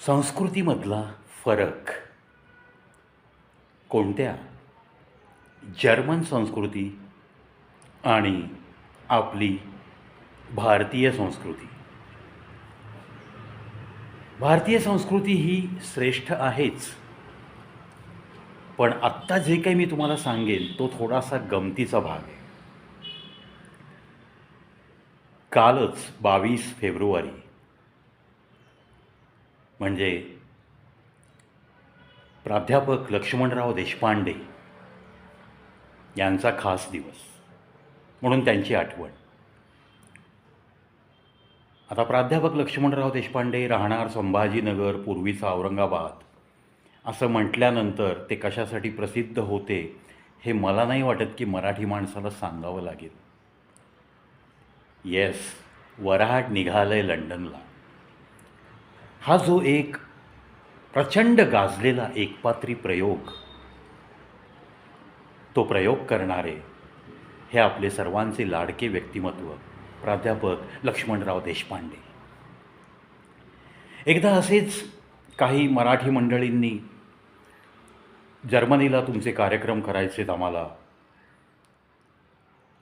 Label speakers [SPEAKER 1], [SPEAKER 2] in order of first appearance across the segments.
[SPEAKER 1] संस्कृतीमधला फरक कोणत्या जर्मन संस्कृती आणि आपली भारतीय संस्कृती. भारतीय संस्कृती ही श्रेष्ठ आहेच, पण आत्ता जे काही मी तुम्हाला सांगेन तो थोडासा गमतीचा भाग आहे. कालच 22 फेब्रुवारी म्हणजे प्राध्यापक लक्ष्मणराव देशपांडे यांचा खास दिवस म्हणून त्यांची आठवण. आता प्राध्यापक लक्ष्मणराव देशपांडे राहणार संभाजीनगर, पूर्वीचा औरंगाबाद, असं म्हटल्यानंतर ते कशासाठी प्रसिद्ध होते हे मला नाही वाटत की मराठी माणसाला सांगावं लागेल. येस, वऱ्हाड निघालंय लंडनला हा जो एक प्रचंड गाजलेला एकपात्री प्रयोग, तो प्रयोग करणारे हे आपले सर्वांचे लाडके व्यक्तिमत्व प्राध्यापक लक्ष्मणराव देशपांडे. एकदा असेच काही मराठी मंडळींनी जर्मनीला तुमचे कार्यक्रम करायचेत, आम्हाला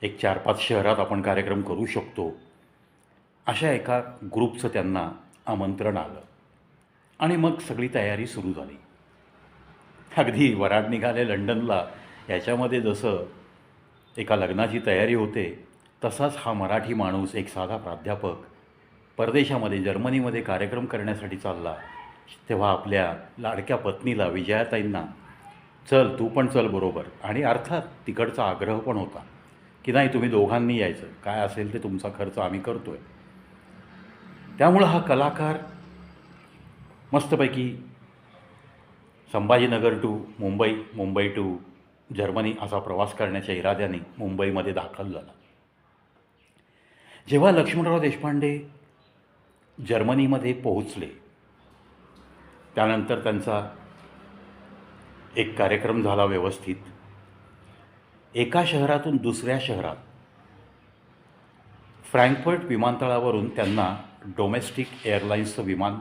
[SPEAKER 1] एक 4-5 शहरात आपण कार्यक्रम करू शकतो, अशा एका ग्रुपचं त्यांना आमंत्रण आलं आणि मग सगळी तयारी सुरू झाली. अगदी वऱ्हाड निघाले लंडनला याच्यामध्ये जसं एका लग्नाची तयारी होते, तसाच हा मराठी माणूस, एक साधा प्राध्यापक, परदेशामध्ये जर्मनीमध्ये कार्यक्रम करण्यासाठी चालला. तेव्हा आपल्या लाडक्या पत्नीला विजयाताईंना, चल तू पण चल बरोबर, आणि अर्थात तिकडचा आग्रह पण होता की नाही तुम्ही दोघांनी यायचं, काय असेल ते तुमचा खर्च आम्ही करतोय. त्यामुळं हा कलाकार मस्तपैकी Sambhajinagar to Mumbai, Mumbai to Germany असा प्रवास करण्याच्या इराद्याने मुंबईमध्ये दाखल झाला. जेव्हा लक्ष्मणराव देशपांडे जर्मनीमध्ये पोहोचले, त्यानंतर त्यांचा एक कार्यक्रम झाला व्यवस्थित. एका शहरातून दुसऱ्या शहरात फ्रँकफर्ट विमानतळावरून त्यांना डोमेस्टिक एअरलाईन्सचं विमान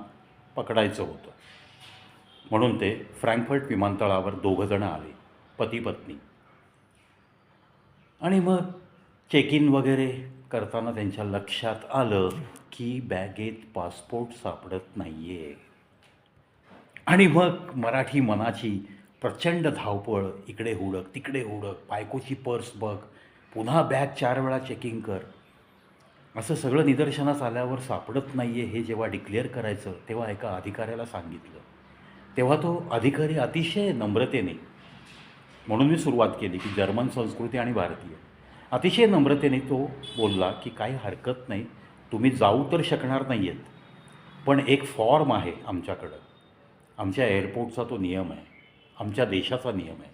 [SPEAKER 1] पकडायचं होतं, म्हणून ते फ्रँकफर्ट विमानतळावर दोघंजणं आले, पती पत्नी. आणि मग चेक इन वगैरे करताना त्यांच्या लक्षात आलं की बॅगेत पासपोर्ट सापडत नाही आहे. आणि मग मराठी मनाची प्रचंड धावपळ, इकडे हुडक तिकडे हुडक, बायकोची पर्स बघ, पुन्हा बॅग 4 वेळा चेकिंग कर, असं सगळं निदर्शनास आल्यावर सापडत नाही आहे हे जेव्हा डिक्लेअर करायचं तेव्हा एका अधिकाऱ्याला सांगितलं. तेव्हा तो अधिकारी अतिशय नम्रतेने, म्हणून मी सुरुवात केली की जर्मन संस्कृती आणि भारतीय, अतिशय नम्रतेने तो बोलला की काही हरकत नाही, तुम्ही जाऊ तर शकणार नाही आहेत, पण एक फॉर्म आहे आमच्याकडं, आमच्या एअरपोर्टचा तो नियम आहे, आमच्या देशाचा नियम आहे,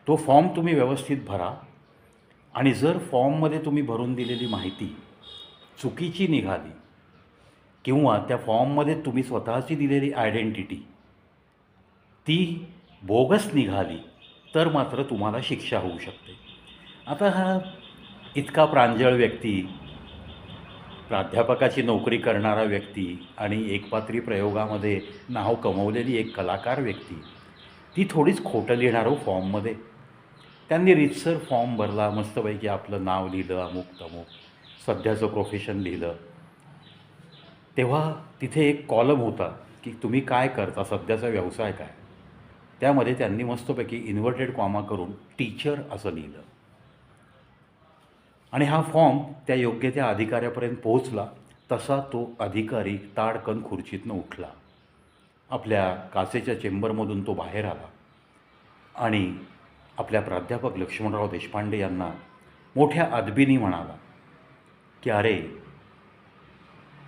[SPEAKER 1] तो फॉर्म तुम्ही व्यवस्थित भरा, आणि जर फॉर्ममध्ये तुम्ही भरून दिलेली माहिती चुकीची निघाली किंवा त्या फॉर्ममध्ये तुम्ही स्वतःची दिलेली आयडेंटिटी ती बोगस निघाली तर मात्र तुम्हाला शिक्षा होऊ शकते. आता हा इतका प्रांजळ व्यक्ती, प्राध्यापकाची नोकरी करणारा व्यक्ती आणि एकपात्री प्रयोगामध्ये नाव कमवलेली एक कलाकार व्यक्ती, ती थोडीच खोटं लिहिणार हो फॉर्ममध्ये. त्यांनी रीतसर फॉर्म भरला, मस्तपैकी आपलं नाव लिहिलं, अमुक तमुक, सध्याचं प्रोफेशन लिहिलं. तेव्हा तिथे एक कॉलम होता की तुम्ही काय करता, सध्याचा व्यवसाय काय. त्यामध्ये त्यांनी मस्तपैकी इन्व्हर्टेड कॉमा करून टीचर असं लिहिलं. आणि हा फॉर्म त्या योग्य त्या अधिकाऱ्यापर्यंत पोहोचला. तसा तो अधिकारी ताडकन खुर्चीतनं उठला, आपल्या काचेच्या चेंबरमधून तो बाहेर आला आणि आपल्या प्राध्यापक लक्ष्मणराव देशपांडे यांना मोठ्या अदबीने म्हणाला की अरे,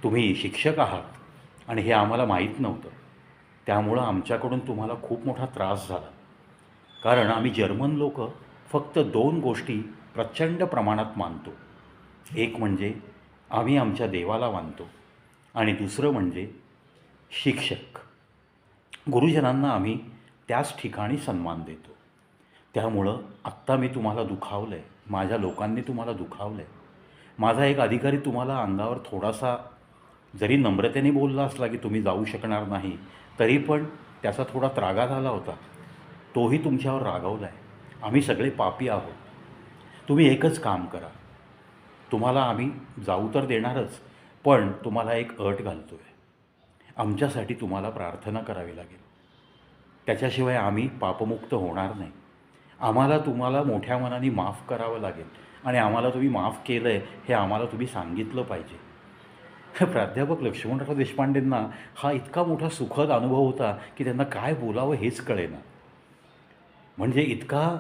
[SPEAKER 1] तुम्ही शिक्षक आहात आणि हे आम्हाला माहीत नव्हतं, त्यामुळं आमच्याकडून तुम्हाला खूप मोठा त्रास झाला, कारण आम्ही जर्मन लोक फक्त 2 गोष्टी प्रचंड प्रमाणात मानतो. एक म्हणजे आम्ही आमच्या देवाला मानतो, आणि दुसरं म्हणजे शिक्षक, गुरुजनांना आम्ही त्याच ठिकाणी सन्मान देतो. त्यामुळं आत्ता मी तुम्हाला दुखावलं आहे, माझ्या लोकांनी तुम्हाला दुखावलं आहे, माझा एक अधिकारी तुम्हाला अंगावर थोडासा जरी नम्रतेने बोलला असला की तुम्ही जाऊ शकणार नाही, तरी पण त्याचा थोडा त्रागा झाला होता. तोही तुमच्यावर रागावला आहे. आम्ही सगळे पापी आहोत. तुम्ही एकच काम करा, तुम्हाला आम्ही जाऊ तर देणारच, पण तुम्हाला एक अट घालतो आहे. आमच्यासाठी तुम्हाला प्रार्थना करावी लागेल. त्याच्याशिवाय आम्ही पापमुक्त होणार नाही. आम्हाला तुम्हाला मोठ्या मनाने माफ करावं लागेल आणि आम्हाला तुम्ही माफ केलं आहे हे आम्हाला तुम्ही सांगितलं पाहिजे. प्राध्यापक लक्ष्मणराव देशपांडेंना हा इतका मोठा सुखद अनुभव होता की त्यांना काय बोलावं हेच कळेना. म्हणजे इतका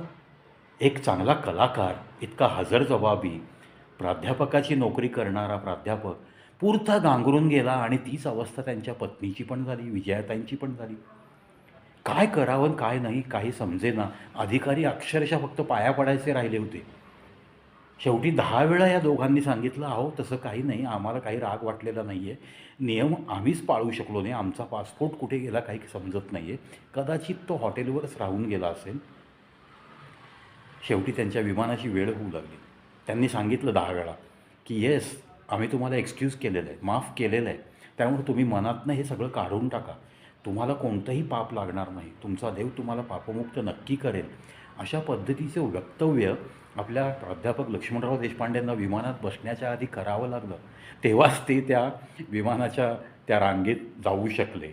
[SPEAKER 1] एक चांगला कलाकार, इतका हजरजबाबी, प्राध्यापकाची नोकरी करणारा प्राध्यापक पुरता गांगरून गेला आणि तीच अवस्था त्यांच्या पत्नीची पण झाली, विजयाताईंची पण झाली. काय करावं आणि काय नाही काही समजेना. अधिकारी अक्षरशः फक्त पाया पडायचे राहिले होते. शेवटी 10 वेळा या दोघांनी सांगितलं, अहो तसं काही नाही, आम्हाला काही राग वाटलेला नाही आहे, नियम आम्हीच पाळू शकलो नाही, आमचा पासपोर्ट कुठे गेला काही समजत नाही आहे, कदाचित तो हॉटेलवरच राहून गेला असेल. शेवटी त्यांच्या विमानाची वेळ होऊ लागली. त्यांनी सांगितलं 10 वेळा की येस, आम्ही तुम्हाला एक्सक्यूज केलेलं आहे, माफ केलेलं आहे, त्यामुळे तुम्ही मनातनं हे सगळं काढून टाका, तुम्हाला कोणतंही पाप लागणार नाही, तुमचा देव तुम्हाला पापमुक्त नक्की करेल. अशा पद्धतीचे वक्तव्य आपल्या प्राध्यापक लक्ष्मणराव देशपांडेंना विमानात बसण्याच्या आधी करावं लागलं. तेव्हाच ते त्या विमानाच्या त्या रांगेत जाऊ शकले.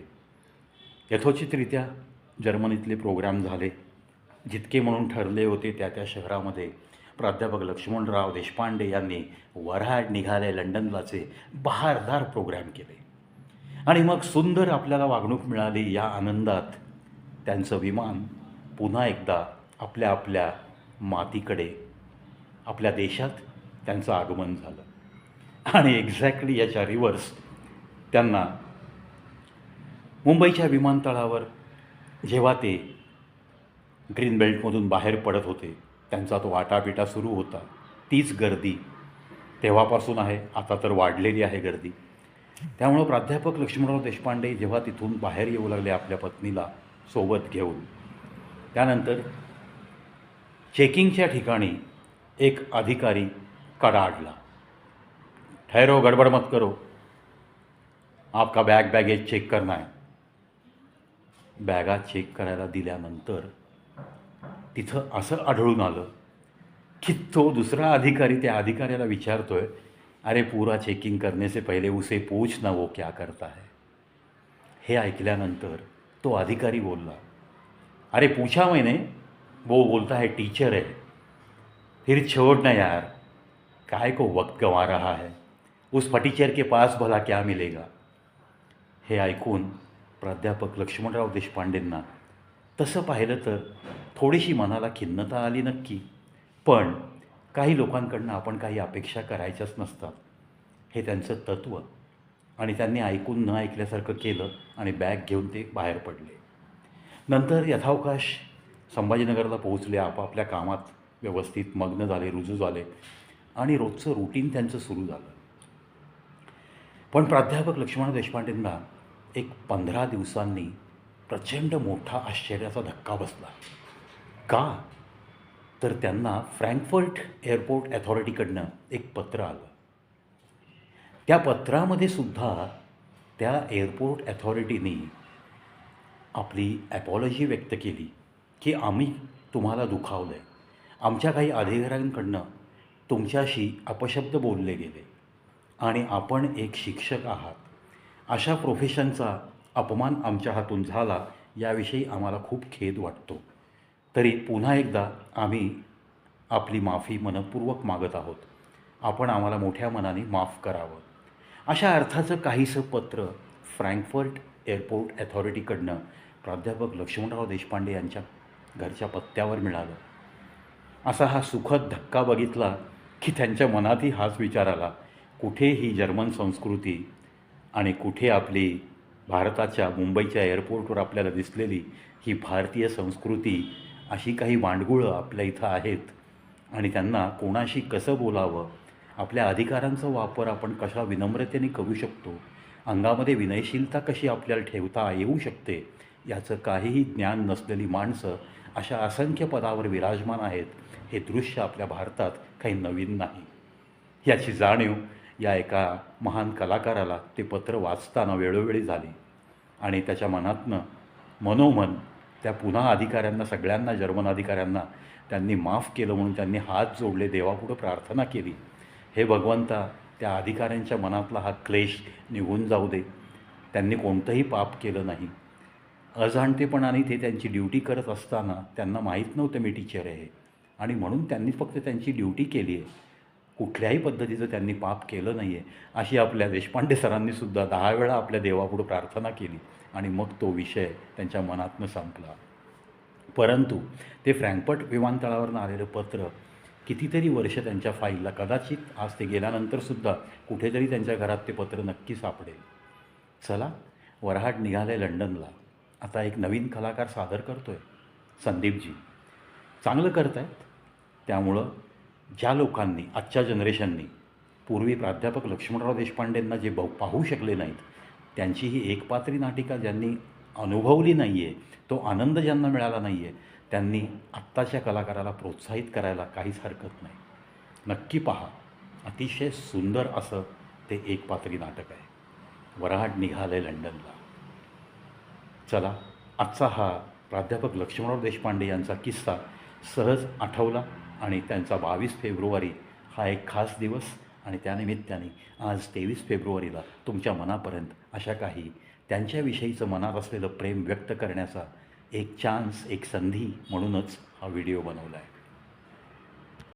[SPEAKER 1] यथोचितरित्या जर्मनीतले प्रोग्राम झाले. जितके म्हणून ठरले होते त्या त्या शहरामध्ये प्राध्यापक लक्ष्मणराव देशपांडे यांनी वऱ्हाड निघाले लंडनलाचे बहारदार प्रोग्राम केले. आणि मग सुंदर आपल्याला वागणूक मिळाली. या आनंदात त्यांचं विमान पुन्हा एकदा आपल्या आपल्या मातीकडे, आपल्या देशात त्यांचं आगमन झालं. आणि एक्झॅक्टली याच्या रिव्हर्स त्यांना मुंबईच्या विमानतळावर जेव्हा ते ग्रीन बेल्टमधून बाहेर पडत होते, त्यांचा तो आटापिटा सुरू होता. तीच गर्दी तेव्हापासून आहे, आता तर वाढलेली आहे गर्दी. त्यामुळं प्राध्यापक लक्ष्मणराव देशपांडे जेव्हा तिथून बाहेर येऊ लागले आपल्या पत्नीला सोबत घेऊन, त्यानंतर चेकिंगच्या ठिकाणी एक अधिकारी कडाडला, ठहरो, गडबड मत करो, आपका बॅगेज चेक करना है. बॅगा चेक करायला दिल्यानंतर तिथं असं आढळून आलं की तो दुसरा अधिकारी त्या अधिकाऱ्याला विचारतोय, अरे पूरा चेकिंग करने से पहले उसे पूछना वो क्या करता है. हे ऐकल्यानंतर तो अधिकारी बोलला, अरे पूछा मैंने, वो बोलता है टीचर है. फिर छोड़ ना यार, काय को वक्त गंवा रहा है, उस फटीचर के पास भला क्या मिलेगा. हे ऐकून प्राध्यापक लक्ष्मणराव देशपांडेंना तसं पाहिलं तर थोडीशी मनाला खिन्नता आली नक्की, पण काही लोकांकडनं आपण काही अपेक्षा करायच्याच नसतात, हे त्यांचं तत्त्व. आणि त्यांनी ऐकून न ऐकल्यासारखं केलं आणि बॅग घेऊन ते बाहेर पडले. नंतर यथावकाश संभाजीनगरला पोहोचले, आपापल्या कामात व्यवस्थित मग्न झाले, रुजू झाले आणि रोजचं रुटीन त्यांचं सुरू झालं. पण प्राध्यापक लक्ष्मण देशपांडेंना एक 15 दिवसांनी प्रचंड मोठा आश्चर्याचा धक्का बसला. का तर त्यांना फ्रँकफर्ट एअरपोर्ट अथॉरिटीकडनं एक पत्र आलं. त्या पत्रामध्ये सुद्धा त्या एअरपोर्ट अथॉरिटीने आपली ॲपॉलॉजी व्यक्त केली की आम्ही तुम्हाला दुखावलं आहे, आमच्या काही अधिकाऱ्यांकडनं तुमच्याशी अपशब्द बोलले गेले आणि आपण एक शिक्षक आहात, अशा प्रोफेशनचा अपमान आमच्या हातून झाला, याविषयी आम्हाला खूप खेद वाटतो. तरी पुन्हा एकदा आम्ही आपली माफी मनपूर्वक मागत आहोत, आपण आम्हाला मोठ्या मनाने माफ करावं. अशा अर्थाचं काहीसं पत्र फ्रँकफर्ट एअरपोर्ट अथॉरिटीकडनं प्राध्यापक लक्ष्मणराव देशपांडे यांच्या घरच्या पत्त्यावर मिळालं. असा हा सुखद धक्का बघितला की त्यांच्या मनातही हाच विचार आला, कुठे ही जर्मन संस्कृती आणि कुठे आपली भारताच्या मुंबईच्या एअरपोर्टवर आपल्याला दिसलेली ही भारतीय संस्कृती, अशी काही वांडगुळं आपल्या इथं आहेत आणि त्यांना कोणाशी कसं बोलावं, आपल्या अधिकारांचा वापर आपण कशा विनम्रतेने करू शकतो, अंगामध्ये विनयशीलता कशी आपल्याला ठेवता येऊ शकते, याचं काहीही ज्ञान नसलेली माणसं अशा असंख्य पदावर विराजमान आहेत. हे दृश्य आपल्या भारतात काही नवीन नाही. याची जाणीव या एका महान कलाकाराला ते पत्र वाचताना वेळोवेळी झाली आणि त्याच्या मनातनं मनोमन त्या पुन्हा अधिकाऱ्यांना, सगळ्यांना जर्मन अधिकाऱ्यांना त्यांनी माफ केलं म्हणून त्यांनी हात जोडले, देवापुढं प्रार्थना केली, हे भगवंता त्या अधिकाऱ्यांच्या मनातला हा क्लेश निघून जाऊ दे. त्यांनी कोणतंही पाप केलं नाही. अजाणतेपणाने ते त्यांची ड्युटी करत असताना त्यांना माहीत नव्हतं मी टीचर आहे आणि म्हणून त्यांनी फक्त त्यांची ड्युटी केली आहे. कुठल्याही पद्धतीचं त्यांनी पाप केलं नाही आहे, अशी आपल्या देशपांडे सरांनीसुद्धा 10 वेळा आपल्या देवापुढं प्रार्थना केली आणि मग तो विषय त्यांच्या मनातनं संपला. परंतु ते फ्रँकफर्ट विमानतळावरून आलेलं पत्र कितीतरी वर्ष त्यांच्या फाईलला, कदाचित आज ते गेल्यानंतरसुद्धा कुठेतरी त्यांच्या घरात ते पत्र नक्की सापडेल. चला, वऱ्हाड निघाले लंडनला. आता एक नवीन कलाकार सादर करतो आहे, संदीपजी. चांगलं करत आहेत. त्यामुळं ज्या लोकांनी, आजच्या जनरेशननी पूर्वी प्राध्यापक लक्ष्मणराव देशपांडेंना जे पाहू शकले नाहीत, त्यांची ही एकपात्री नाटिका ज्यांनी अनुभवली नाही आहे, तो आनंद ज्यांना मिळाला नाही आहे, त्यांनी आत्ताच्या कलाकाराला प्रोत्साहित करायला काहीच हरकत नाही. नक्की पहा. अतिशय सुंदर असं ते एकपात्री नाटक आहे. वऱ्हाड निघाले लंडनला. चला, आजचा हा प्राध्यापक लक्ष्मणराव देशपांडे यांचा किस्सा सहज आठवला आणि त्यांचा 22 फेब्रुवारी हा एक खास दिवस आणि त्यानिमित्ताने आज 23 फेब्रुवारीला तुमच्या मनापर्यंत अशा काही त्यांच्याविषयीचं मनात असलेलं प्रेम व्यक्त करण्याचा एक चान्स, एक संधी म्हणूनच हा व्हिडिओ बनवला आहे.